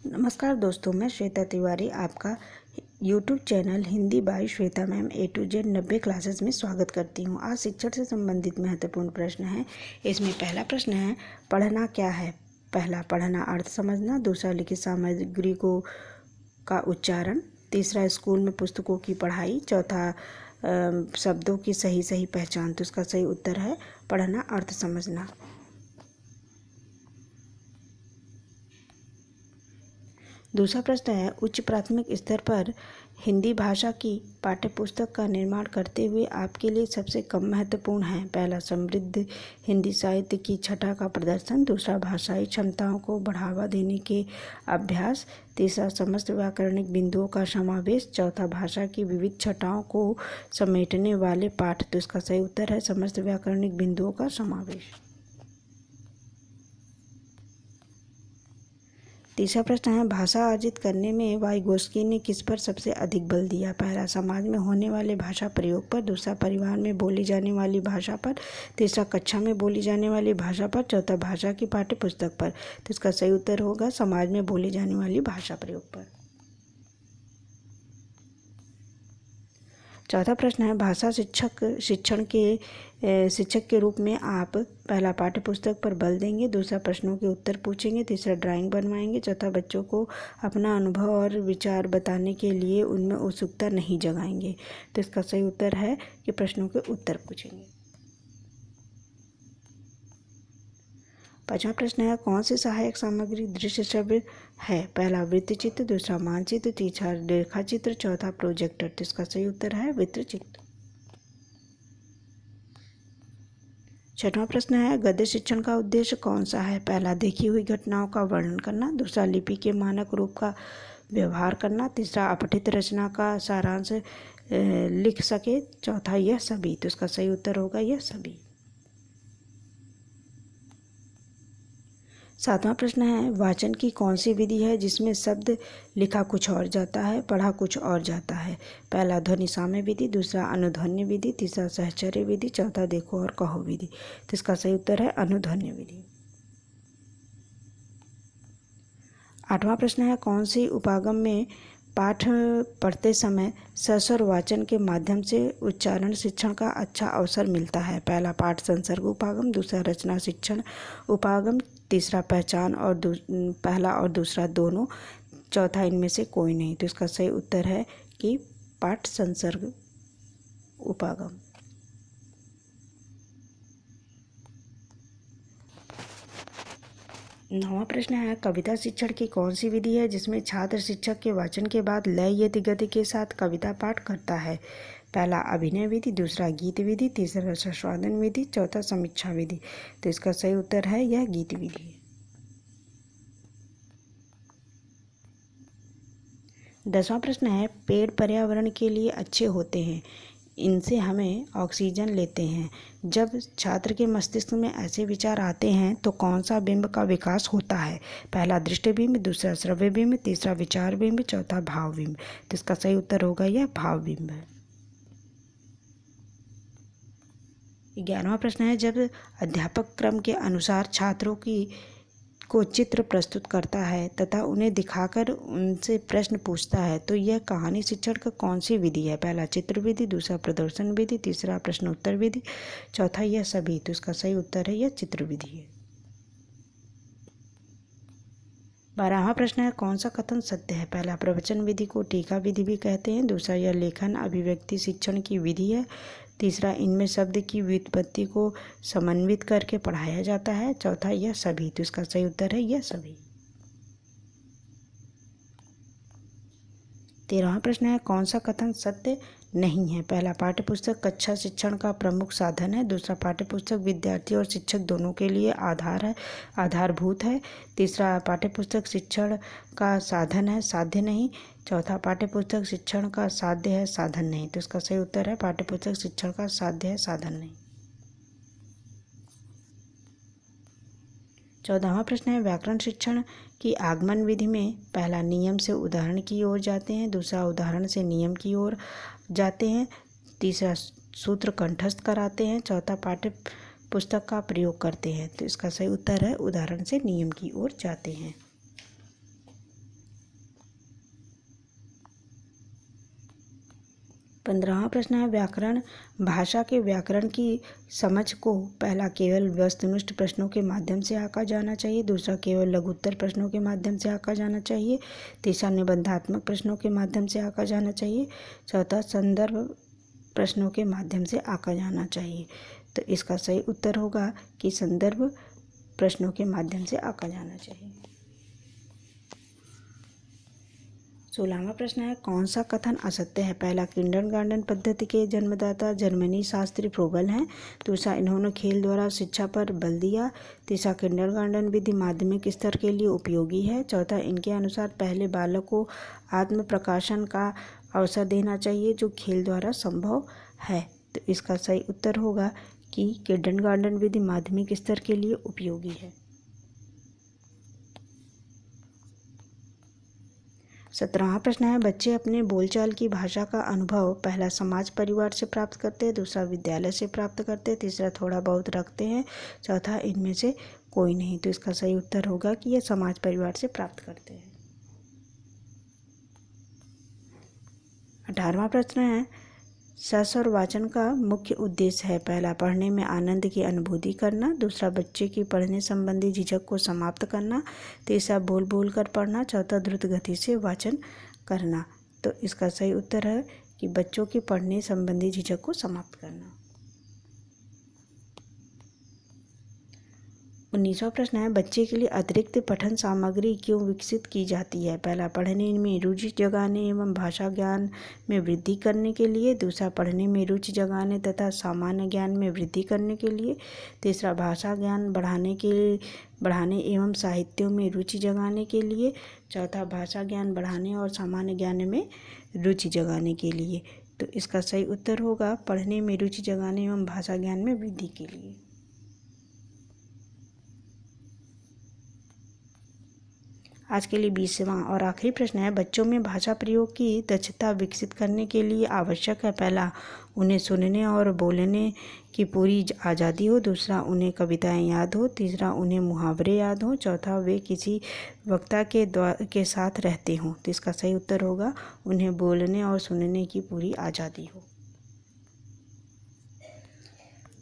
नमस्कार दोस्तों, मैं श्वेता तिवारी आपका YouTube channel Hindi by Shweta ma'am A to Z 90 classes में स्वागत करती हूँ। आज शिक्षण से संबंधित महत्वपूर्ण प्रश्न है। इसमें पहला प्रश्न है, पढ़ना क्या है? पहला, पढ़ना अर्थ समझना। दूसरा, लिखित सामग्री का उच्चारण। तीसरा, स्कूल में पुस्तकों की पढ़ाई। चौथा, शब्दों की सही पहचान। तो इसका सही उत्तर है पढ़ना अर्थ समझना। दूसरा प्रश्न है, उच्च प्राथमिक स्तर पर हिंदी भाषा की पाठ्यपुस्तक का निर्माण करते हुए आपके लिए सबसे कम महत्वपूर्ण है। पहला, समृद्ध हिंदी साहित्य की छटा का प्रदर्शन। दूसरा, भाषाई क्षमताओं को बढ़ावा देने के अभ्यास। तीसरा, समस्त व्याकरणिक बिंदुओं का समावेश। चौथा, भाषा की विविध छटाओं को समेटने वाले पाठ। तो इसका सही उत्तर है समस्त व्याकरणिक बिंदुओं का समावेश। तीसरा प्रश्न है, भाषा अर्जित करने में वाइगोस्की ने किस पर सबसे अधिक बल दिया? पहला, समाज में होने वाले भाषा प्रयोग पर। दूसरा, परिवार में बोली जाने वाली भाषा पर। तीसरा, कक्षा में बोली जाने वाली भाषा पर। चौथा, भाषा की पाठ्यपुस्तक पर। तो इसका सही उत्तर होगा समाज में बोली जाने वाली भाषा प्रयोग पर। चौथा प्रश्न है, भाषा शिक्षक के रूप में आप पहला, पाठ्यपुस्तक पर बल देंगे। दूसरा, प्रश्नों के उत्तर पूछेंगे। तीसरा, ड्राइंग बनवाएंगे। चौथा, बच्चों को अपना अनुभव और विचार बताने के लिए उनमें उत्सुकता नहीं जगाएंगे। तो इसका सही उत्तर है कि प्रश्नों के उत्तर पूछेंगे। पांचवा प्रश्न है, कौन सी सहायक सामग्री दृश्य श्रव्य है? पहला, वृत्तचित्र। दूसरा, मानचित्र। तीसरा, रेखाचित्र। चौथा, प्रोजेक्टर। तो इसका सही उत्तर है वृत्तचित्र। छठवां प्रश्न है, गद्य शिक्षण का उद्देश्य कौन सा है? पहला, देखी हुई घटनाओं का वर्णन करना। दूसरा, लिपि के मानक रूप का व्यवहार करना। तीसरा, अपठित रचना का सारांश लिख सके। चौथा, यह सभी। तो इसका सही उत्तर होगा यह सभी। सातवां प्रश्न है, वाचन की कौन सी विधि है जिसमें शब्द लिखा कुछ और जाता है, पढ़ा कुछ और जाता है? पहला, ध्वनि साम्य विधि। दूसरा, अनुध्वन्य विधि। तीसरा, सहचर्य विधि। चौथा, देखो और कहो विधि। तो इसका सही उत्तर है अनुध्वन्य विधि। आठवां प्रश्न है, कौन सी उपागम में पाठ पढ़ते समय सस्वर वाचन के माध्यम से उच्चारण शिक्षण का अच्छा अवसर मिलता है? पहला, पाठ संसर्ग उपागम। दूसरा, रचना शिक्षण उपागम। तीसरा, पहचान और पहला और दूसरा दोनों। चौथा, इनमें से कोई नहीं। तो इसका सही उत्तर है कि पाठ संसर्ग उपागम। नौवां प्रश्न है, कविता शिक्षण की कौन सी विधि है जिसमें छात्र शिक्षक के वाचन के बाद लय यति गति के साथ कविता पाठ करता है? पहला, अभिनय विधि। दूसरा, गीत विधि। तीसरा, रसास्वादन विधि। चौथा, समीक्षा विधि। तो इसका सही उत्तर है यह गीत विधि। 10वां प्रश्न है, पेड़ पर्यावरण के लिए अच्छे होते हैं, इनसे हमें ऑक्सीजन लेते हैं। जब छात्र के मस्तिष्क में ऐसे विचार आते हैं तो कौन सा बिंब का विकास होता है? पहला, दृष्टि बिंब। दूसरा, श्रव्य बिंब। तीसरा, विचार बिंब। चौथा, भाव बिंब। तो इसका सही उत्तर होगा यह भाव बिंब है। 11वां प्रश्न है, जब अध्यापक क्रम के अनुसार छात्रों को चित्र प्रस्तुत करता है तथा उन्हें दिखाकर उनसे प्रश्न पूछता है तो यह कहानी शिक्षण का कौन सी विधि है? पहला, चित्र विधि। दूसरा, प्रदर्शन विधि। तीसरा, प्रश्नोत्तर विधि। चौथा, यह सभी। तो इसका सही उत्तर है यह चित्र विधि है। 12वां प्रश्न है, कौन सा कथन सत्य है? पहला, प्रवचन विधि को टीका विधि भी कहते हैं। दूसरा, यह लेखन अभिव्यक्ति शिक्षण की विधि है। तीसरा, इनमें शब्द की व्युत्पत्ति को समन्वित करके पढ़ाया जाता है। चौथा, यह सभी। तो इसका सही उत्तर है यह सभी। 13वां प्रश्न है, कौन सा कथन सत्य नहीं है? पहला, पाठ्यपुस्तक कक्षा शिक्षण का प्रमुख साधन है। दूसरा, पाठ्यपुस्तक विद्यार्थी और शिक्षक दोनों के लिए आधारभूत है। तीसरा, पाठ्यपुस्तक शिक्षण का साधन है, साध्य नहीं। चौथा, पाठ्यपुस्तक शिक्षण का साध्य है, साधन नहीं। तो इसका सही उत्तर है पाठ्यपुस्तक शिक्षण का साध्य है, साधन नहीं। 14वां प्रश्न है, व्याकरण शिक्षण की आगमन विधि में पहला, नियम से उदाहरण की ओर जाते हैं। दूसरा, उदाहरण से नियम की ओर जाते हैं। तीसरा, सूत्र कंठस्थ कराते हैं। चौथा, पाठ्य पुस्तक का प्रयोग करते हैं। तो इसका सही उत्तर है उदाहरण से नियम की ओर जाते हैं। 15वां प्रश्न है व्याकरण भाषा के व्याकरण की समझ को पहला केवल वस्तुनिष्ठ प्रश्नों के माध्यम से आंका जाना चाहिए, दूसरा केवल लघुत्तर प्रश्नों के माध्यम से आंका जाना चाहिए, तीसरा निबंधात्मक प्रश्नों के माध्यम से आंका जाना चाहिए, चौथा संदर्भ प्रश्नों के माध्यम से आंका जाना चाहिए। तो इसका सही उत्तर होगा कि संदर्भ प्रश्नों के माध्यम से आंका जाना चाहिए। 16वां प्रश्न है कौन सा कथन असत्य है? पहला किंडरगार्टन पद्धति के जन्मदाता जर्मनी शास्त्री फ्रोबल हैं, दूसरा इन्होंने खेल द्वारा शिक्षा पर बल दिया, तीसरा किंडरगार्टन विधि माध्यमिक स्तर के लिए उपयोगी है, चौथा इनके अनुसार पहले बालक को आत्म प्रकाशन का अवसर देना चाहिए जो खेल द्वारा संभव है। तो इसका सही उत्तर होगा कि किंडरगार्टन विधि माध्यमिक स्तर के लिए उपयोगी है। 17वां प्रश्न है बच्चे अपने बोलचाल की भाषा का अनुभव पहला समाज परिवार से प्राप्त करते हैं, दूसरा विद्यालय से प्राप्त करते हैं, तीसरा थोड़ा बहुत रखते हैं, चौथा इनमें से कोई नहीं। तो इसका सही उत्तर होगा कि यह समाज परिवार से प्राप्त करते हैं। 18वां प्रश्न है सस्वर वाचन का मुख्य उद्देश्य है पहला पढ़ने में आनंद की अनुभूति करना, दूसरा बच्चे की पढ़ने संबंधी झिझक को समाप्त करना, तीसरा बोल बोल कर पढ़ना, चौथा द्रुत गति से वाचन करना। तो इसका सही उत्तर है कि बच्चों की पढ़ने संबंधी झिझक को समाप्त करना। 19वां प्रश्न है बच्चे के लिए अतिरिक्त पठन सामग्री क्यों विकसित की जाती है? पहला पढ़ने में रुचि जगाने एवं भाषा ज्ञान में वृद्धि करने के लिए, दूसरा पढ़ने में रुचि जगाने तथा सामान्य ज्ञान में वृद्धि करने के लिए, तीसरा भाषा ज्ञान बढ़ाने एवं साहित्यों में रुचि जगाने के लिए, चौथा भाषा ज्ञान बढ़ाने और सामान्य ज्ञान में रुचि जगाने के लिए। तो इसका सही उत्तर होगा पढ़ने में रुचि जगाने एवं भाषा ज्ञान में वृद्धि के लिए। आज के लिए 20वां और आखिरी प्रश्न है बच्चों में भाषा प्रयोग की दक्षता विकसित करने के लिए आवश्यक है पहला उन्हें सुनने और बोलने की पूरी आज़ादी हो, दूसरा उन्हें कविताएं याद हो, तीसरा उन्हें मुहावरे याद हो, चौथा वे किसी वक्ता के साथ रहते हों। तो इसका सही उत्तर होगा उन्हें बोलने और सुनने की पूरी आज़ादी हो।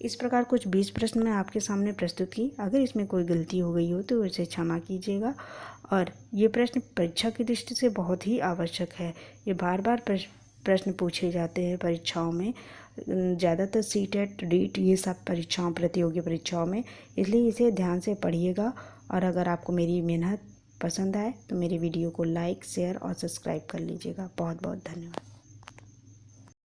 इस प्रकार कुछ 20 प्रश्न मैं आपके सामने प्रस्तुत की। अगर इसमें कोई गलती हो गई हो तो इसे क्षमा कीजिएगा। और ये प्रश्न परीक्षा की दृष्टि से बहुत ही आवश्यक है। ये बार बार प्रश्न पूछे जाते हैं परीक्षाओं में, ज़्यादातर सीटेट रीट ये सब परीक्षाओं प्रतियोगी परीक्षाओं में, इसलिए इसे ध्यान से पढ़िएगा। और अगर आपको मेरी मेहनत पसंद आए तो मेरी वीडियो को लाइक शेयर और सब्सक्राइब कर लीजिएगा। बहुत बहुत धन्यवाद।